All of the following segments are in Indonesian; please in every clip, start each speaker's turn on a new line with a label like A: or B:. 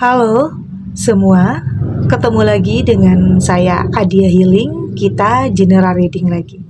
A: Halo semua, ketemu lagi dengan saya Adia Healing, kita general reading lagi.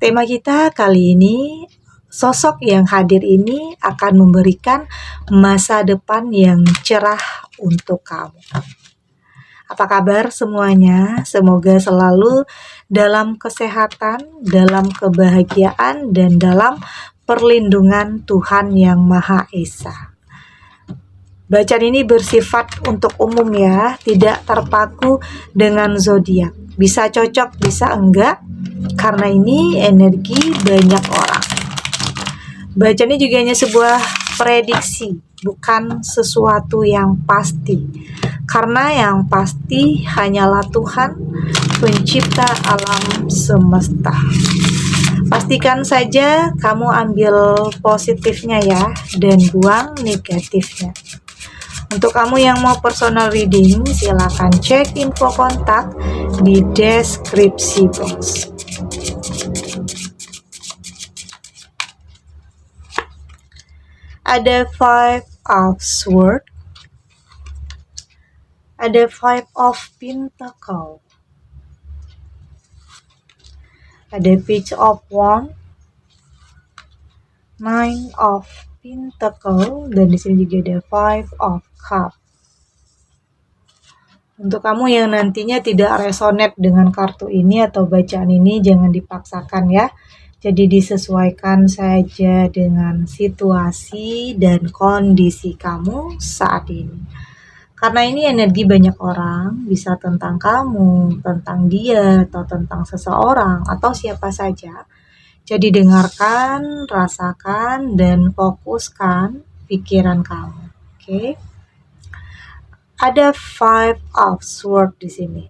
A: Tema kita kali ini, sosok yang hadir ini akan memberikan masa depan yang cerah untuk kamu. Apa kabar semuanya? Semoga selalu dalam kesehatan, dalam kebahagiaan, dan dalam perlindungan Tuhan Yang Maha Esa. Bacaan ini bersifat untuk umum ya, tidak terpaku dengan zodiak. Bisa cocok, bisa enggak, karena ini energi banyak orang. Bacaan ini juga hanya sebuah prediksi, bukan sesuatu yang pasti. Karena yang pasti hanyalah Tuhan, pencipta alam semesta. Pastikan saja kamu ambil positifnya ya, dan buang negatifnya. Untuk kamu yang mau personal reading, silakan cek info kontak di deskripsi box. Ada Five of Swords, ada Five of Pentacles, ada Page of Wands, Nine of Pentacles, dan di sini juga ada Five of Cups. Untuk kamu yang nantinya tidak resonate dengan kartu ini atau bacaan ini, jangan dipaksakan ya. Jadi disesuaikan saja dengan situasi dan kondisi kamu saat ini. Karena ini energi banyak orang, bisa tentang kamu, tentang dia, atau tentang seseorang, atau siapa saja. Jadi dengarkan, rasakan, dan fokuskan pikiran kamu. Oke? Ada Five of Swords di sini.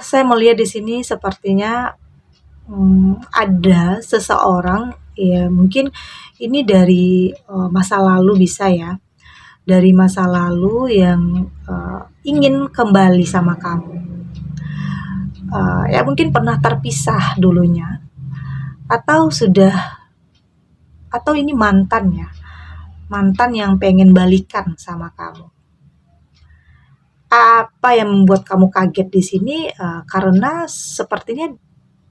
A: Saya melihat di sini sepertinya ada seseorang, ya mungkin ini dari masa lalu bisa ya, dari masa lalu yang ingin kembali sama kamu. Ya mungkin pernah terpisah dulunya, atau ini mantan ya, mantan yang pengen balikan sama kamu. Apa yang membuat kamu kaget di sini? Karena sepertinya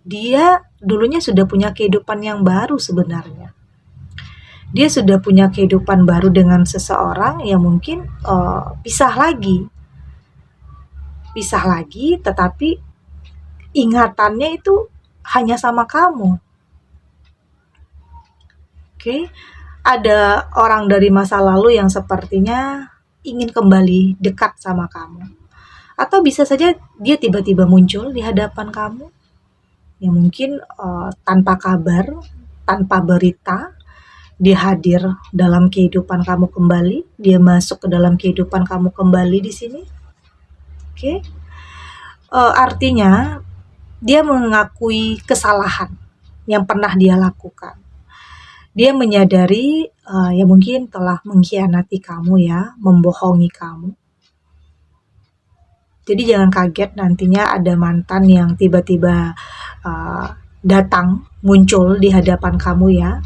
A: dia dulunya sudah punya kehidupan yang baru sebenarnya. Dia sudah punya kehidupan baru dengan seseorang yang mungkin pisah lagi, tetapi ingatannya itu hanya sama kamu. Oke, ada orang dari masa lalu yang sepertinya ingin kembali dekat sama kamu. Atau bisa saja dia tiba-tiba muncul di hadapan kamu, yang mungkin tanpa kabar, tanpa berita, dia hadir dalam kehidupan kamu kembali, dia masuk ke dalam kehidupan kamu kembali di sini. Oke, artinya dia mengakui kesalahan yang pernah dia lakukan. Dia menyadari ya mungkin telah mengkhianati kamu ya, membohongi kamu. Jadi jangan kaget nantinya ada mantan yang tiba-tiba datang, muncul di hadapan kamu ya.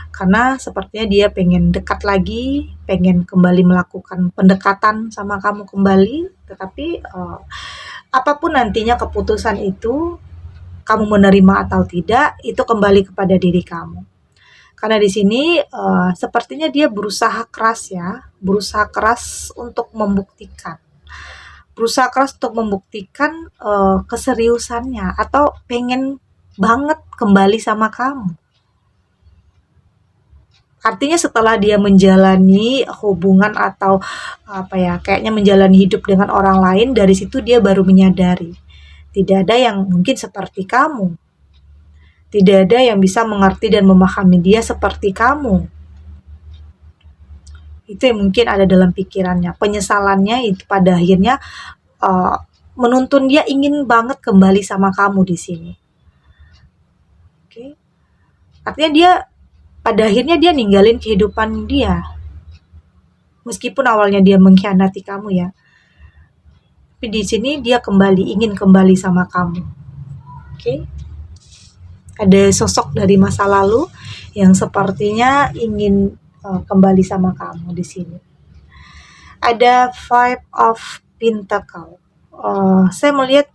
A: Karena sepertinya dia pengen dekat lagi, pengen kembali melakukan pendekatan sama kamu kembali. Tetapi apapun nantinya keputusan itu, kamu menerima atau tidak, itu kembali kepada diri kamu. Karena di sini sepertinya dia berusaha keras ya, berusaha keras untuk membuktikan. Berusaha keras untuk membuktikan keseriusannya atau pengen banget kembali sama kamu. Artinya setelah dia menjalani hubungan atau kayaknya menjalani hidup dengan orang lain, dari situ dia baru menyadari tidak ada yang mungkin seperti kamu. Tidak ada yang bisa mengerti dan memahami dia seperti kamu. Itu yang mungkin ada dalam pikirannya. Penyesalannya itu pada akhirnya menuntun dia ingin banget kembali sama kamu di sini. Oke. Artinya dia pada akhirnya dia ninggalin kehidupan dia. Meskipun awalnya dia mengkhianati kamu ya. Tapi di sini dia ingin kembali sama kamu. Oke. Ada sosok dari masa lalu yang sepertinya ingin kembali sama kamu di sini. Ada Five of Pentacle. Saya melihat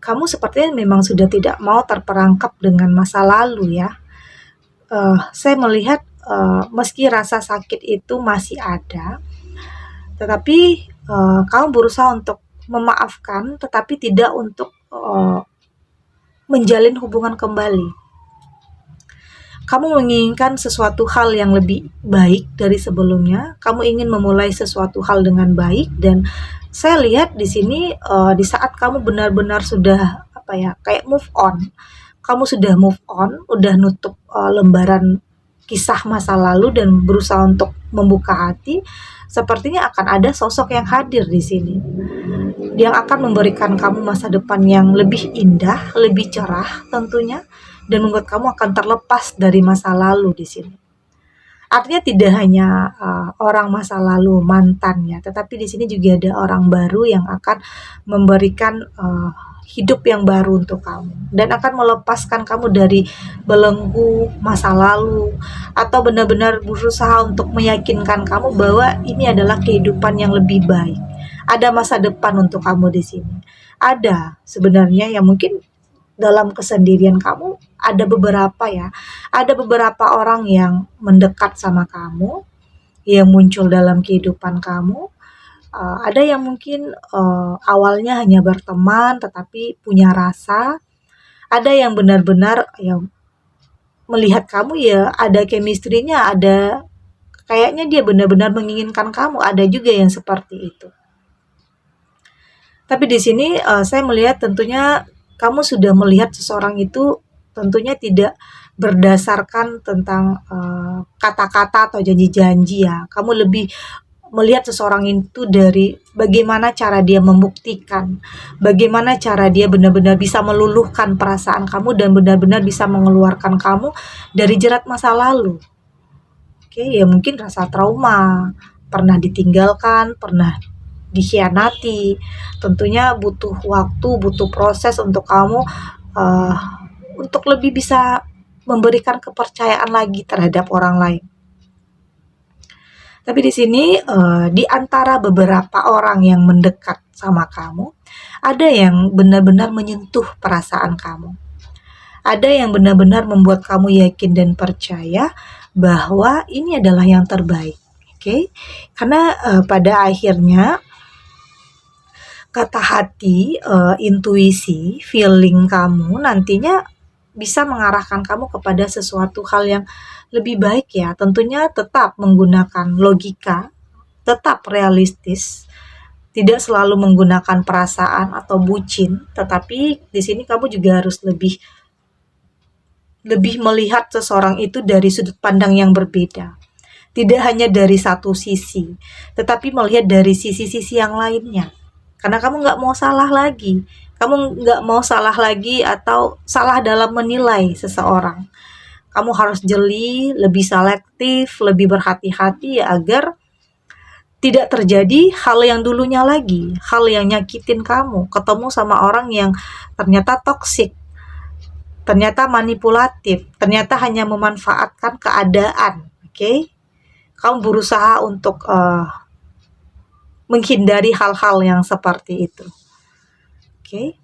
A: kamu sepertinya memang sudah tidak mau terperangkap dengan masa lalu ya. Saya melihat meski rasa sakit itu masih ada, tetapi kamu berusaha untuk memaafkan, tetapi tidak untuk menjalin hubungan kembali. Kamu menginginkan sesuatu hal yang lebih baik dari sebelumnya. Kamu ingin memulai sesuatu hal dengan baik, dan saya lihat di sini di saat kamu benar-benar sudah kayak move on. Kamu sudah move on, udah nutup lembaran kisah masa lalu dan berusaha untuk membuka hati. Sepertinya akan ada sosok yang hadir di sini, yang akan memberikan kamu masa depan yang lebih indah, lebih cerah tentunya, dan membuat kamu akan terlepas dari masa lalu di sini. Artinya tidak hanya orang masa lalu, mantan ya, tetapi di sini juga ada orang baru yang akan memberikan hidup yang baru untuk kamu, dan akan melepaskan kamu dari belenggu masa lalu, atau benar-benar berusaha untuk meyakinkan kamu bahwa ini adalah kehidupan yang lebih baik. Ada masa depan untuk kamu di sini. Ada sebenarnya yang mungkin dalam kesendirian kamu ada beberapa orang yang mendekat sama kamu, yang muncul dalam kehidupan kamu. Ada yang mungkin awalnya hanya berteman tetapi punya rasa. Ada yang benar-benar yang melihat kamu ya ada chemistry-nya, ada kayaknya dia benar-benar menginginkan kamu. Ada juga yang seperti itu. Tapi di sini saya melihat tentunya kamu sudah melihat seseorang itu tentunya tidak berdasarkan tentang kata-kata atau janji-janji ya. Kamu lebih melihat seseorang itu dari bagaimana cara dia membuktikan, bagaimana cara dia benar-benar bisa meluluhkan perasaan kamu dan benar-benar bisa mengeluarkan kamu dari jerat masa lalu. Oke, ya mungkin rasa trauma, pernah ditinggalkan, pernah dikhianati. Tentunya butuh waktu, butuh proses untuk kamu untuk lebih bisa memberikan kepercayaan lagi terhadap orang lain. Tapi di sini di antara beberapa orang yang mendekat sama kamu, ada yang benar-benar menyentuh perasaan kamu. Ada yang benar-benar membuat kamu yakin dan percaya bahwa ini adalah yang terbaik. Oke? Karena pada akhirnya kata hati, intuisi, feeling kamu nantinya bisa mengarahkan kamu kepada sesuatu hal yang lebih baik ya. Tentunya tetap menggunakan logika, tetap realistis, tidak selalu menggunakan perasaan atau bucin, tetapi di sini kamu juga harus lebih melihat seseorang itu dari sudut pandang yang berbeda. Tidak hanya dari satu sisi, tetapi melihat dari sisi-sisi yang lainnya. Karena kamu nggak mau salah lagi. Kamu nggak mau salah lagi atau salah dalam menilai seseorang. Kamu harus jeli, lebih selektif, lebih berhati-hati ya, agar tidak terjadi hal yang dulunya lagi. Hal yang nyakitin kamu. Ketemu sama orang yang ternyata toksik, ternyata manipulatif, ternyata hanya memanfaatkan keadaan. Oke? Kamu berusaha untuk menghindari hal-hal yang seperti itu. Oke.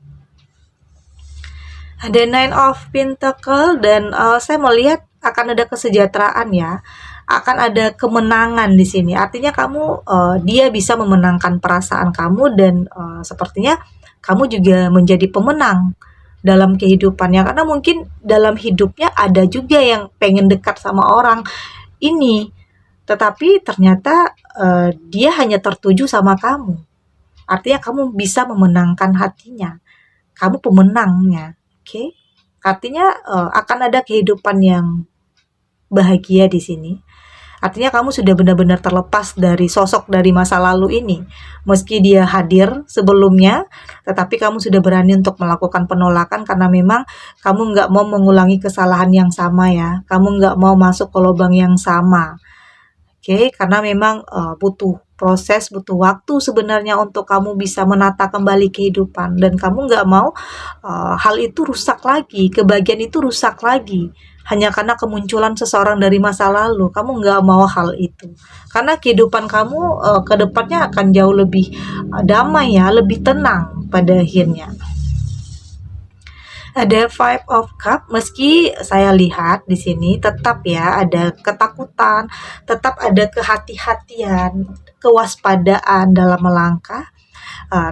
A: Ada Nine of Pentacle, dan saya melihat akan ada kesejahteraan ya. Akan ada kemenangan di sini. Artinya kamu dia bisa memenangkan perasaan kamu, dan sepertinya kamu juga menjadi pemenang dalam kehidupannya, karena mungkin dalam hidupnya ada juga yang pengen dekat sama orang ini, tetapi ternyata dia hanya tertuju sama kamu. Artinya kamu bisa memenangkan hatinya. Kamu pemenangnya. Oke? Artinya akan ada kehidupan yang bahagia di sini. Artinya kamu sudah benar-benar terlepas dari sosok dari masa lalu ini. Meski dia hadir sebelumnya, tetapi kamu sudah berani untuk melakukan penolakan karena memang kamu nggak mau mengulangi kesalahan yang sama ya. Kamu nggak mau masuk ke lubang yang sama. Oke, karena memang butuh proses, butuh waktu sebenarnya untuk kamu bisa menata kembali kehidupan, dan kamu nggak mau hal itu rusak lagi, kebahagiaan itu rusak lagi hanya karena kemunculan seseorang dari masa lalu. Kamu nggak mau hal itu, karena kehidupan kamu ke depannya akan jauh lebih damai ya, lebih tenang pada akhirnya. Ada Five of Cup, meski saya lihat di sini tetap ya ada ketakutan, tetap ada kehati-hatian, kewaspadaan dalam melangkah.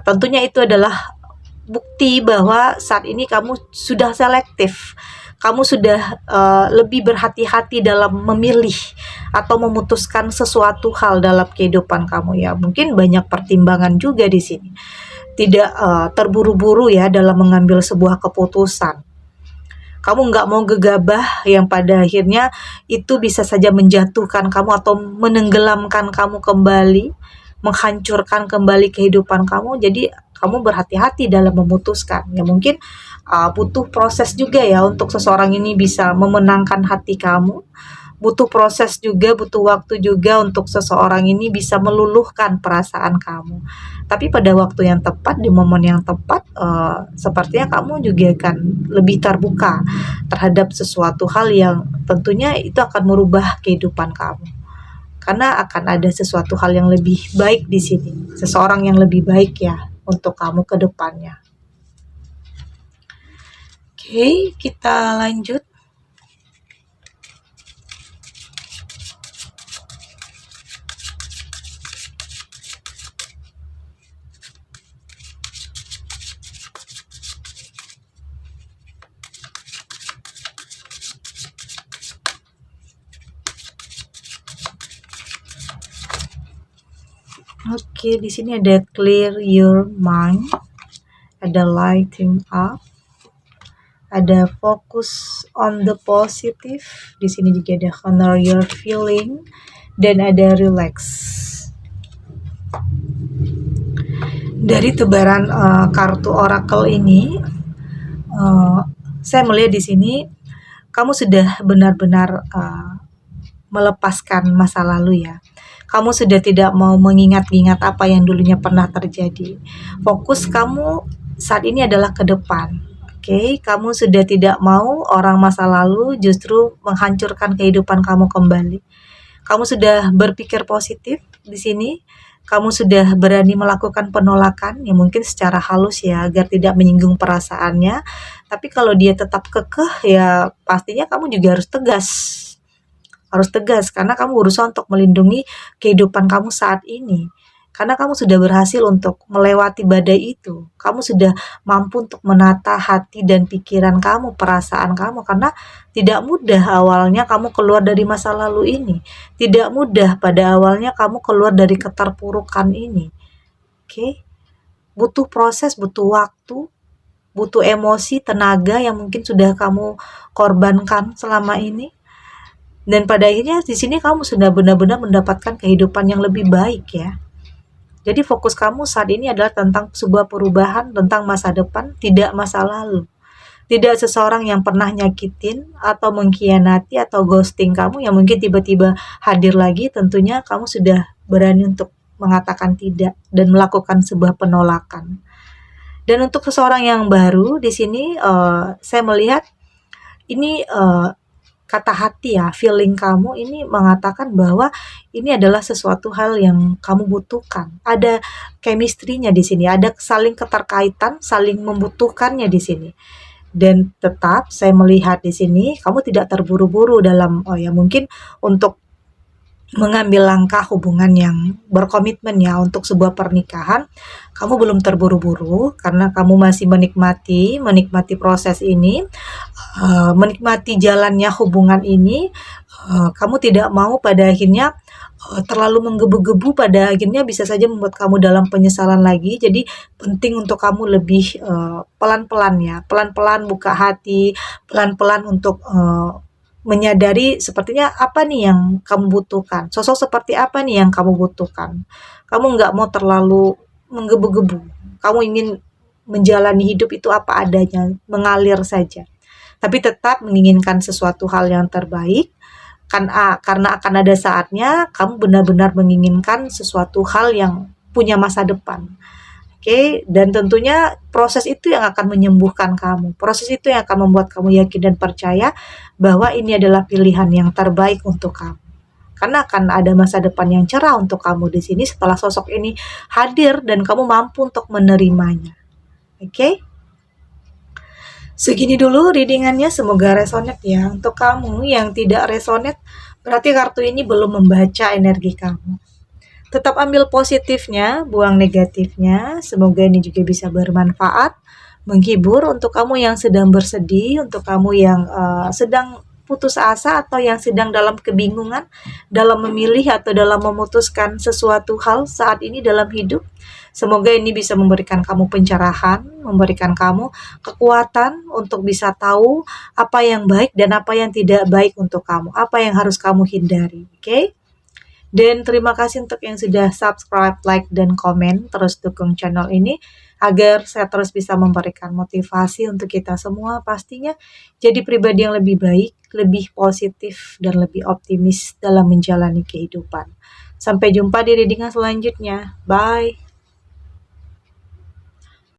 A: Tentunya itu adalah bukti bahwa saat ini kamu sudah selektif. Kamu sudah lebih berhati-hati dalam memilih atau memutuskan sesuatu hal dalam kehidupan kamu ya. Mungkin banyak pertimbangan juga di sini. Tidak terburu-buru ya dalam mengambil sebuah keputusan. Kamu nggak mau gegabah yang pada akhirnya itu bisa saja menjatuhkan kamu atau menenggelamkan kamu kembali, menghancurkan kembali kehidupan kamu. Jadi kamu berhati-hati dalam memutuskan. Ya mungkin butuh proses juga ya untuk seseorang ini bisa memenangkan hati kamu. Butuh proses juga, butuh waktu juga untuk seseorang ini bisa meluluhkan perasaan kamu. Tapi pada waktu yang tepat, di momen yang tepat, sepertinya kamu juga akan lebih terbuka terhadap sesuatu hal yang tentunya itu akan merubah kehidupan kamu. Karena akan ada sesuatu hal yang lebih baik di sini, seseorang yang lebih baik ya untuk kamu ke depannya. Oke, kita lanjut. Oke, di sini ada clear your mind, ada lighting up, ada focus on the positive. Di sini juga ada honor your feeling dan ada relax. Dari tebaran kartu oracle ini, saya melihat di sini kamu sudah benar-benar melepaskan masa lalu ya. Kamu sudah tidak mau mengingat-ingat apa yang dulunya pernah terjadi. Fokus kamu saat ini adalah ke depan. Oke, kamu sudah tidak mau orang masa lalu justru menghancurkan kehidupan kamu kembali. Kamu sudah berpikir positif di sini. Kamu sudah berani melakukan penolakan, ya mungkin secara halus ya, agar tidak menyinggung perasaannya. Tapi kalau dia tetap kekeh, ya pastinya kamu juga harus tegas karena kamu berusaha untuk melindungi kehidupan kamu saat ini. Karena kamu sudah berhasil untuk melewati badai itu. Kamu sudah mampu untuk menata hati dan pikiran kamu, perasaan kamu. Karena tidak mudah awalnya kamu keluar dari masa lalu ini. Tidak mudah pada awalnya kamu keluar dari keterpurukan ini. Oke? Butuh proses, butuh waktu, butuh emosi, tenaga yang mungkin sudah kamu korbankan selama ini. Dan pada akhirnya di sini kamu sudah benar-benar mendapatkan kehidupan yang lebih baik ya. Jadi fokus kamu saat ini adalah tentang sebuah perubahan, tentang masa depan, tidak masa lalu. Tidak seseorang yang pernah nyakitin atau mengkhianati atau ghosting kamu yang mungkin tiba-tiba hadir lagi, tentunya kamu sudah berani untuk mengatakan tidak dan melakukan sebuah penolakan. Dan untuk seseorang yang baru di sini saya melihat ini kata hati ya, feeling kamu ini mengatakan bahwa ini adalah sesuatu hal yang kamu butuhkan. Ada chemistry-nya di sini, ada saling keterkaitan, saling membutuhkannya di sini. Dan tetap saya melihat di sini kamu tidak terburu-buru dalam ya mungkin untuk mengambil langkah hubungan yang berkomitmen ya untuk sebuah pernikahan. Kamu belum terburu-buru karena kamu masih menikmati proses ini, menikmati jalannya hubungan ini. Kamu tidak mau pada akhirnya terlalu menggebu-gebu, pada akhirnya bisa saja membuat kamu dalam penyesalan lagi. Jadi penting untuk kamu lebih pelan-pelan ya, pelan-pelan buka hati, pelan-pelan untuk menyadari sepertinya apa nih yang kamu butuhkan, sosok seperti apa nih yang kamu butuhkan. Kamu nggak mau terlalu menggebu-gebu, kamu ingin menjalani hidup itu apa adanya, mengalir saja. Tapi tetap menginginkan sesuatu hal yang terbaik, karena akan ada saatnya kamu benar-benar menginginkan sesuatu hal yang punya masa depan. Oke, dan tentunya proses itu yang akan menyembuhkan kamu. Proses itu yang akan membuat kamu yakin dan percaya bahwa ini adalah pilihan yang terbaik untuk kamu. Karena akan ada masa depan yang cerah untuk kamu di sini setelah sosok ini hadir dan kamu mampu untuk menerimanya. Oke? Segini dulu readingannya, semoga resonate ya. Untuk kamu yang tidak resonate, berarti kartu ini belum membaca energi kamu. Tetap ambil positifnya, buang negatifnya. Semoga ini juga bisa bermanfaat, menghibur untuk kamu yang sedang bersedih, untuk kamu yang sedang putus asa atau yang sedang dalam kebingungan dalam memilih atau dalam memutuskan sesuatu hal saat ini dalam hidup. Semoga ini bisa memberikan kamu pencerahan, memberikan kamu kekuatan untuk bisa tahu apa yang baik dan apa yang tidak baik untuk kamu, apa yang harus kamu hindari. Oke? Dan terima kasih untuk yang sudah subscribe, like, dan komen. Terus dukung channel ini agar saya terus bisa memberikan motivasi untuk kita semua pastinya jadi pribadi yang lebih baik, lebih positif, dan lebih optimis dalam menjalani kehidupan. Sampai jumpa di readingan selanjutnya. Bye!